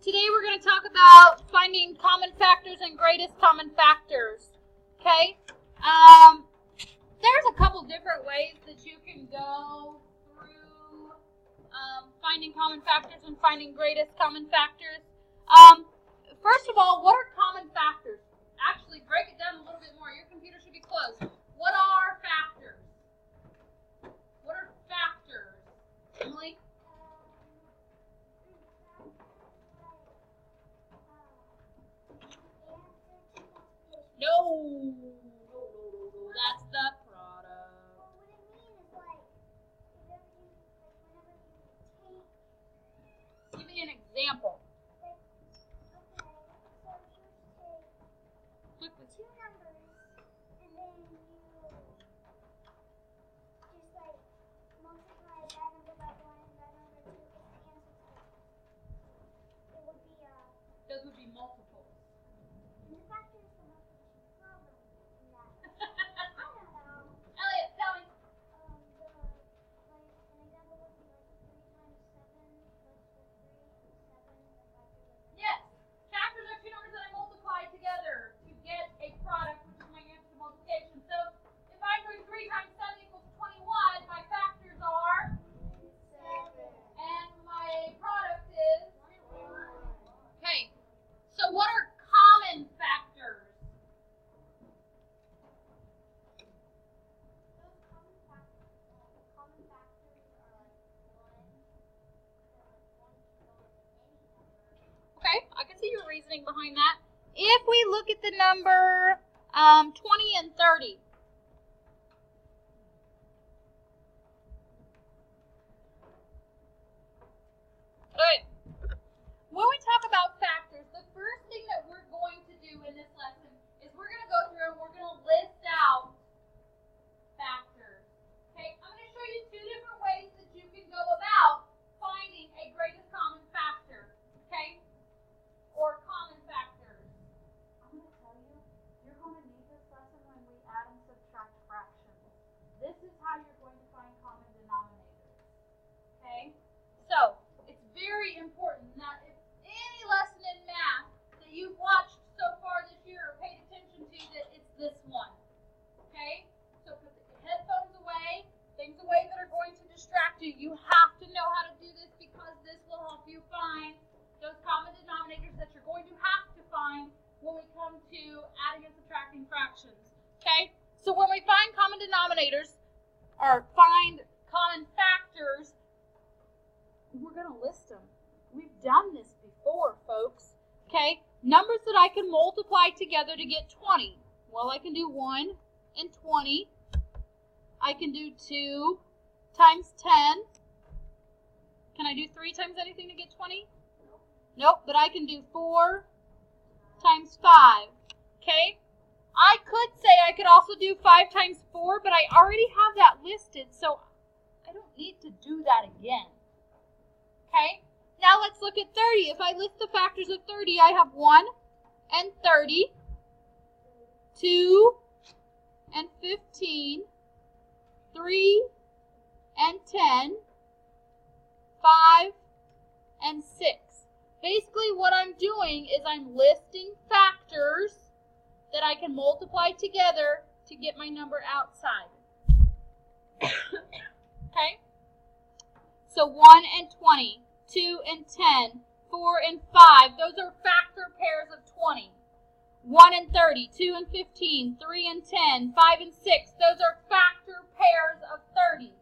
Today we're going to talk about finding common factors and greatest common factors. Okay? There's a couple different ways that you can go through finding common factors and finding greatest common factors. First of all, what are common factors? Actually, break it down a little bit more. Your computer should be closed. What are factors? What are factors? Emily? No, that's the product. Well, what I mean is like, whenever you take. Give me an example. Okay, so you take two numbers, and then you just like multiply that number by 1 and that number 2, and the answer it would be Those would be multiples. And the factor is the multiplication problem in that. I don't know. Elliot, tell me. An example would be like 3 times 7 plus 3 and 7 divided by Yes, factors are two numbers that I multiply together to get a product, which is my answer to multiplication. So if I'm doing 3 times 7 equals 21, my factors are, 7. and my product is, okay. So what are common factors? Those common factors are like 1, Okay, I can see your reasoning behind that. If we look at the number 20 and 30. Alright, when we talk about factors, the first thing that we're going to do in this lesson is we're going to go through and we're going to list out factors. Okay, I'm going to show you two different ways that you can go about finding a greatest common factor. Okay? Or common factors. I'm going to tell you, you're going to need this lesson when we add and subtract fractions. This is how you're going to find common denominators. Okay? So, it's very important that if any lesson in math that you've watched so far this year or paid attention to, that it's this one. Okay? So put the headphones away, things away that are going to distract you. You have to know how to do this because this will help you find those common denominators that you're going to have to find when we come to adding and subtracting fractions. Okay? So when we find common denominators, or find common factors, we're going to list them. We've done this before, folks. Okay? Numbers that I can multiply together to get 20. Well, I can do 1 and 20. I can do 2 times 10. Can I do 3 times anything to get 20? Nope, but I can do 4 times 5. Okay? I could say I could also do 5 times 4, but I already have that listed, so I don't need to do that again. Okay? Now let's look at 30. If I list the factors of 30, I have 1 and 30, 2 and 15, 3 and 10, 5 and 6. Basically what I'm doing is I'm listing factors that I can multiply together to get my number outside. Okay? So 1 and 20, 2 and 10, 4 and 5, those are factor pairs of 20. 1 and 30, 2 and 15, 3 and 10, 5 and 6, those are factor pairs of 30.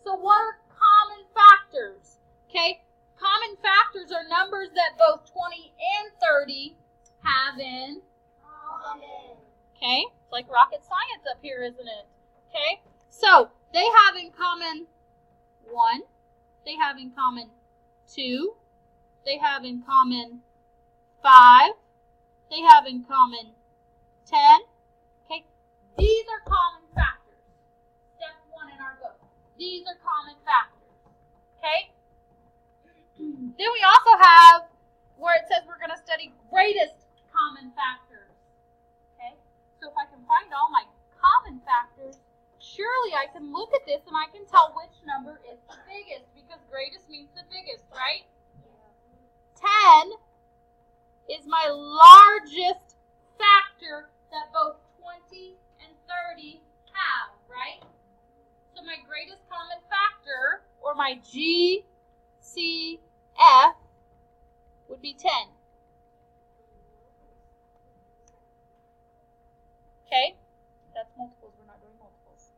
So what are common factors? Okay? Common factors are numbers that both 20 and 30 have in common. Okay? It's like rocket science up here, isn't it? Okay? So, they have in common 1. They have in common 2. They have in common 5. They have in common 10. Okay? These are common factors. Step 1 in our book. These are common factors. Okay? Then we also have where it says we're going to study greatest common factors. Okay? So if I can find all my common factors, surely I can look at this and I can tell which number is the biggest, because greatest means the biggest, right? 10 is my largest factor that both 20 and 30 have, right? So my greatest common factor, or my GCF, would be 10. Okay? That's multiples. We're not doing multiples.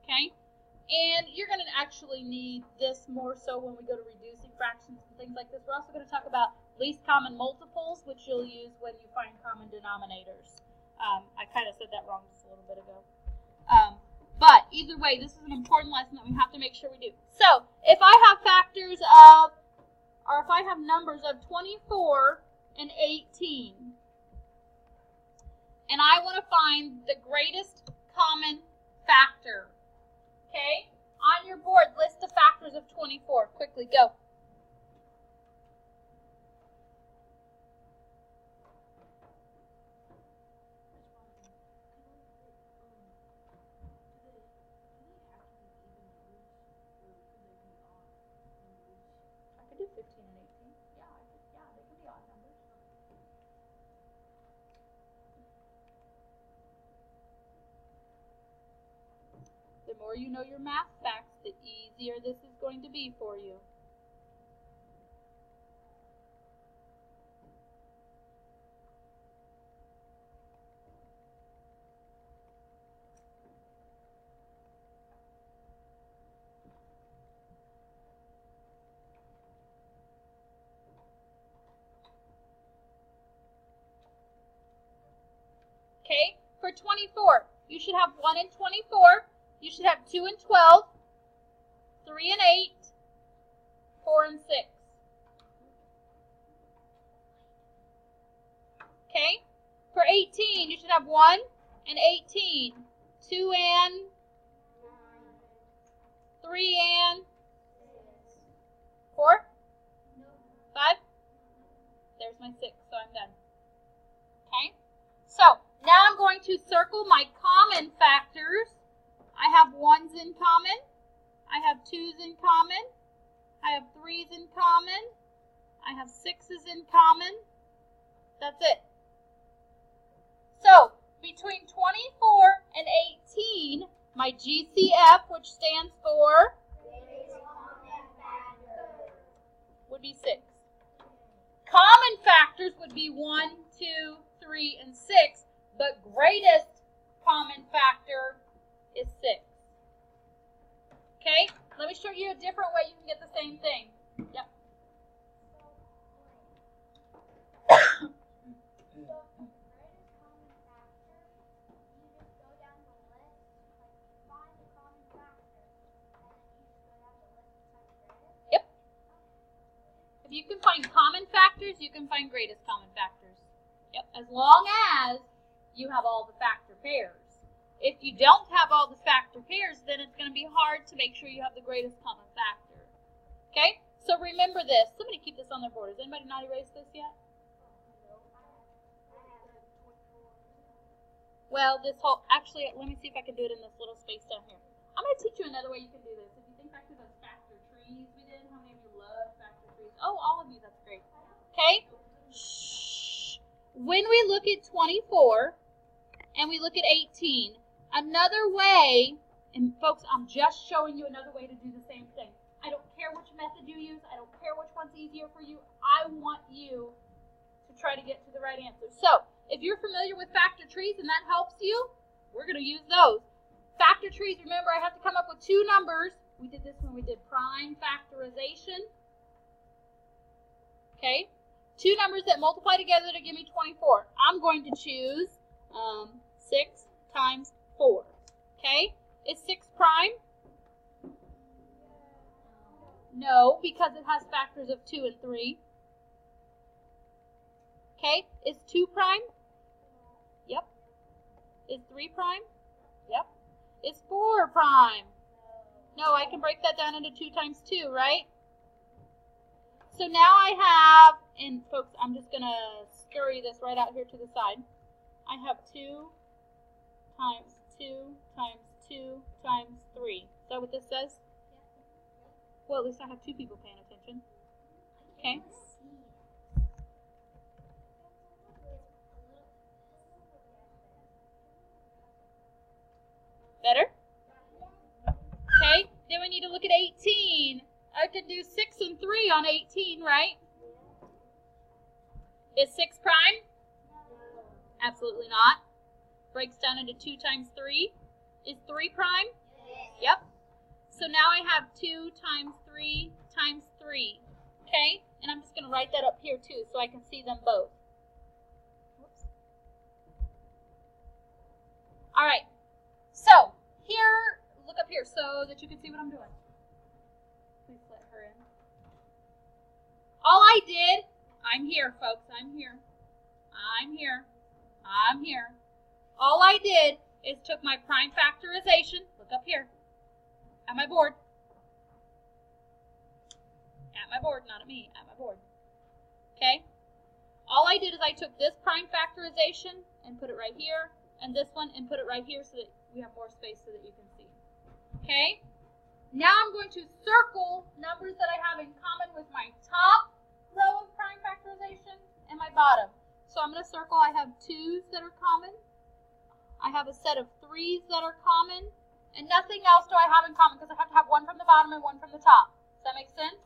Okay? And you're going to actually need this more so when we go to reducing fractions and things like this. We're also going to talk about least common multiples, which you'll use when you find common denominators. I kind of said that wrong just a little bit ago. But either way, this is an important lesson that we have to make sure we do. So if I have factors of, or if I have numbers of 24 and 18, and I want to find the greatest common factor, okay? On your board, list the factors of 24. Quickly, go. I could do 15 and 18. Yeah, they can be odd numbers. The more you know your math facts, the easier this is going to be for you. Okay, for 24, you should have 1 in 24. You should have 2 and 12, 3 and 8, 4 and 6. Okay? For 18, you should have 1 and 18, 2 and 3 and 4, 5. There's my 6, so I'm done. Okay? So, now I'm going to circle my common factors. I have 1s in common. I have 2s in common. I have 3s in common. I have 6s in common. That's it. So, between 24 and 18, my GCF, which stands for, would be 6. Common factors would be 1, 2, 3, and 6, but greatest common factor is 6. Okay, let me show you a different way you can get the same thing. Yep. Yep. If you can find common factors, you can find greatest common factors. Yep, as long as you have all the factor pairs. If you don't have all the factor pairs, then it's going to be hard to make sure you have the greatest common factor. Okay? So remember this. Somebody keep this on their board. Has anybody not erased this yet? Well, this whole, actually, let me see if I can do it in this little space down here. I'm going to teach you another way you can do this. If you think back to those factor trees we did, how many of you love factor trees? Oh, all of you, that's great. Okay? Shh. When we look at 24 and we look at 18, another way, and folks, I'm just showing you another way to do the same thing. I don't care which method you use. I don't care which one's easier for you. I want you to try to get to the right answer. So, if you're familiar with factor trees and that helps you, we're going to use those. Factor trees, remember, I have to come up with two numbers. We did this when we did prime factorization. Okay? Two numbers that multiply together to give me 24. I'm going to choose 6 times 4. Okay? Is 6 prime? No, because it has factors of 2 and 3. Okay? Is 2 prime? Yep. Is 3 prime? Yep. Is 4 prime? No, I can break that down into 2 times 2, right? So now I have, and folks, I'm just going to scurry this right out here to the side. I have 2 times 2 times 2 times 3. Is that what this says? Well, at least I have 2 people paying attention. Okay. 6 and 3 on 18, right? Is 6 prime? Absolutely not. Breaks down into 2 times 3. Is 3 prime? Yep. So now I have 2 times 3 times 3. Okay? And I'm just going to write that up here too so I can see them both. Whoops. All right. So here, look up here so that you can see what I'm doing. Please let her in. All I did, I'm here, folks. I'm here. I'm here. I'm here. All I did is took my prime factorization. Look up here. At my board. At my board, not at me. At my board. Okay? All I did is I took this prime factorization and put it right here, and this one and put it right here so that we have more space so that you can see. Okay? Now I'm going to circle numbers that I have in common with my top row of prime factorization and my bottom. So I'm going to circle, I have 2's that are common. I have a set of 3's that are common. And nothing else do I have in common because I have to have one from the bottom and one from the top. Does that make sense?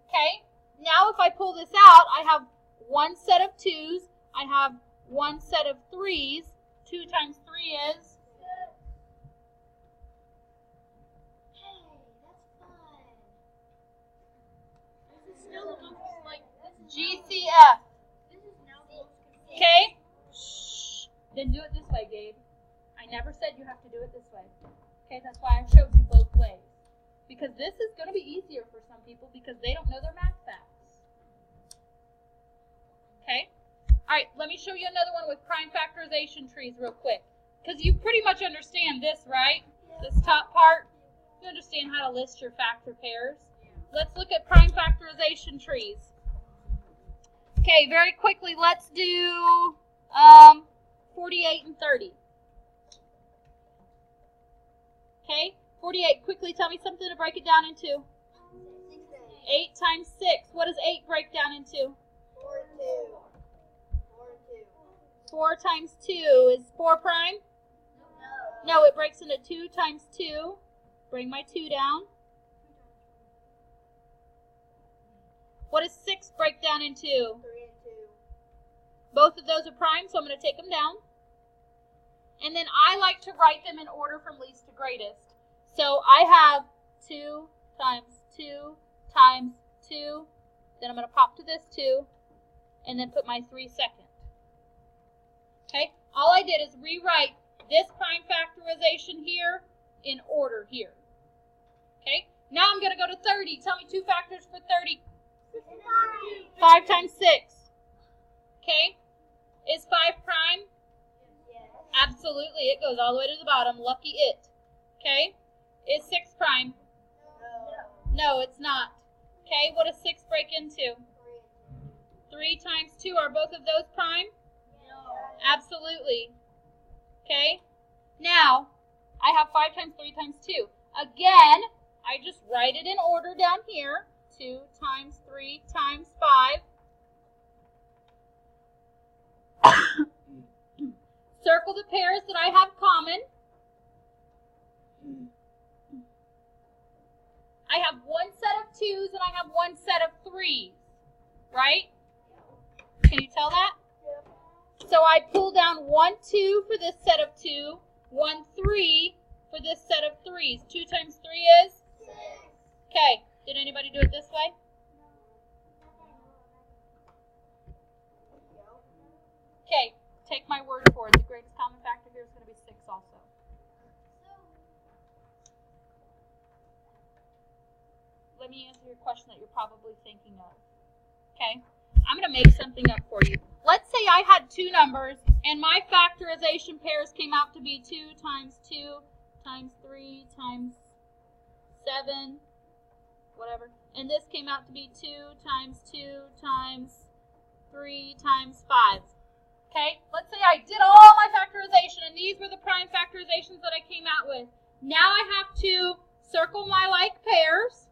Okay. Now if I pull this out, I have one set of 2's. I have one set of 3's. 2 times 3 is? Hey, that's fun. This is still the most, like, GCF. This is now the most confusing. Okay? Shh. Then do it this way, Gabe. I never said you have to do it this way. Okay, that's why I showed you both ways. Because this is going to be easier for some people because they don't know their math facts. Okay? Alright, let me show you another one with prime factorization trees real quick. Because you pretty much understand this, right? This top part. You understand how to list your factor pairs. Let's look at prime factorization trees. Okay, very quickly, let's do 48 and 30. Okay, 48. Quickly tell me something to break it down into. 8 times 6. What does 8 break down into? 4 times 2. Is 4 prime? No, it breaks into 2 times 2. Bring my 2 down. What does 6 break down into? 3 and 2. Both of those are prime, so I'm going to take them down. And then I like to write them in order from least to greatest. So I have 2 times 2 times 2. Then I'm going to pop to this 2. And then put my 3 second. Okay? All I did is rewrite this prime factorization here in order here. Okay? Now I'm going to go to 30. Tell me 2 factors for 30. 5 times 6. Okay? Is 5 prime? Absolutely. It goes all the way to the bottom. Lucky it. Okay? Is 6 prime? No, it's not. Okay? What does 6 break into? 3 times 2. Are both of those prime? Absolutely. Okay? Now, I have 5 times 3 times 2. Again, I just write it in order down here. 2 times 3 times 5. Circle the pairs that I have common. I have one set of 2's and I have one set of 3's. Right? Can you tell that? So I pull down 1 2 for this set of 2, 1 3 for this set of 3's. 2 times 3 is? 6. Okay. Did anybody do it this way? Okay. Take my word for it. The greatest common factor here is going to be 6 also. Let me answer your question that you're probably thinking of. Okay? I'm going to make something up for you. Let's say I had 2 numbers, and my factorization pairs came out to be 2 times 2 times 3 times 7, whatever. And this came out to be 2 times 2 times 3 times 5. Okay, let's say I did all my factorization, and these were the prime factorizations that I came out with. Now I have to circle my like pairs.